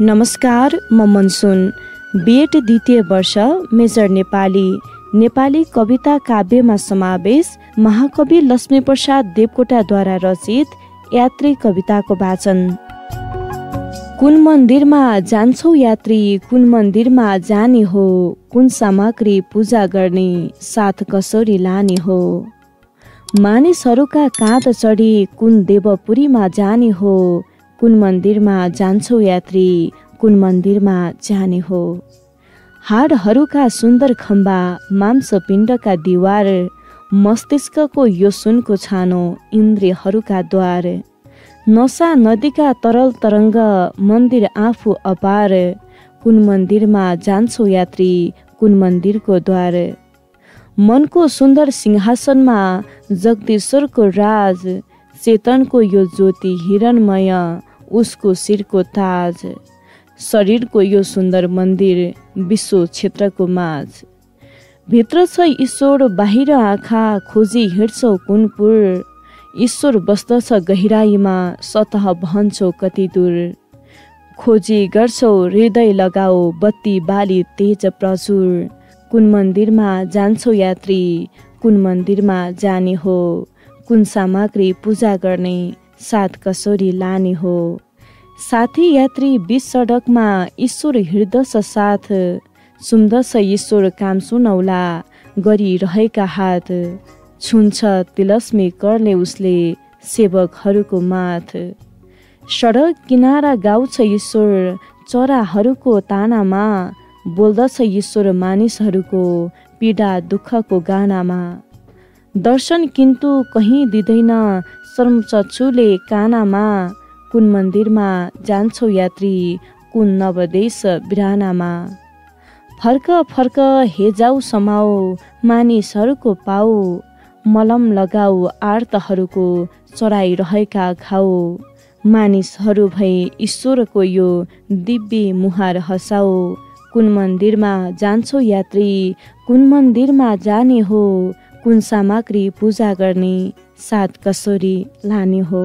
नमस्कार, म monsoon, BEd द्वितीय वर्ष, मेजर नेपाली। नेपाली कविता काव्यमा समावेश महाकवि लक्ष्मीप्रसाद देवकोटाद्वारा रचित यात्री कविताको वाचन। कुन मन्दिरमा जान्छौ यात्री, कुन मन्दिरमा जाने हो, कुन सामग्री पूजा गर्ने, साथ कसरी लाने हो। मानिसहरूका काँध चढी कुन देवपुरीमा जाने हो, कुन मन्दिरमा जान्छौ यात्री, कुन मन्दिरमा जाने हो। हाडहरूका सुन्दर खम्बा, मांसपिण्डका दिवार, मस्तिष्कको यो सुनको छानो, इन्द्रियहरूका द्वार। नसा नदीका तरल तरङ्ग, मन्दिर आफू अपार, कुन मन्दिरमा जान्छौ यात्री, कुन मन्दिरको द्वार। मनको सुन्दर सिंहासनमा जगदीश्वरको राज, चेतनको यो ज्योति हिरणमय, उसको शिरको ताज। शरीरको यो सुन्दर मन्दिर, विश्व क्षेत्रको माझ। भित्र छ ईश्वर, बाहिर आँखा खोजी हिँड्छौ कुनपुर। ईश्वर बस्दछ गहिराईमा, सतह बहन्छौ कति दूर। खोजी गर्छौ हृदय लगाऊ, बत्ती बाली तेज प्रचुर। कुन मन्दिरमा जान्छौ यात्री, कुन मन्दिरमा जाने हो, कुन सामग्री पूजा गर्ने, साथ कसरी लाने हो। साथी यात्री बीच सडकमा ईश्वर हिँड्दछ साथ, सुन्दछ ईश्वर काम सुनौला गरिरहेका हात। छुन्छ तिलस्मी करले उसले सेवकहरूको माथ। सडक किनारा गाउँछ ईश्वर चराहरूको तानामा, बोल्दछ ईश्वर मानिसहरूको पीडा दुःखको गानामा। दर्शन किन्तु कहीँ दिँदैन शर्मचक्षुले कानामा, कुन मन्दिरमा जान्छौ यात्री, कुन नवदेश बिरानामा। फर्क फर्क हे जाऊ समाऊ, मानिसहरूको पाऊ, मलम लगाऊ आर्तहरूको चढाइरहेका घाउ। मानिसहरू भई ईश्वरको यो दिव्य मुहार हसाऊ, कुन मन्दिरमा जान्छौ यात्री, कुन मन्दिरमा जाने हो, कुन सामग्री पूजा गर्ने, साथ कसरी लाने हो।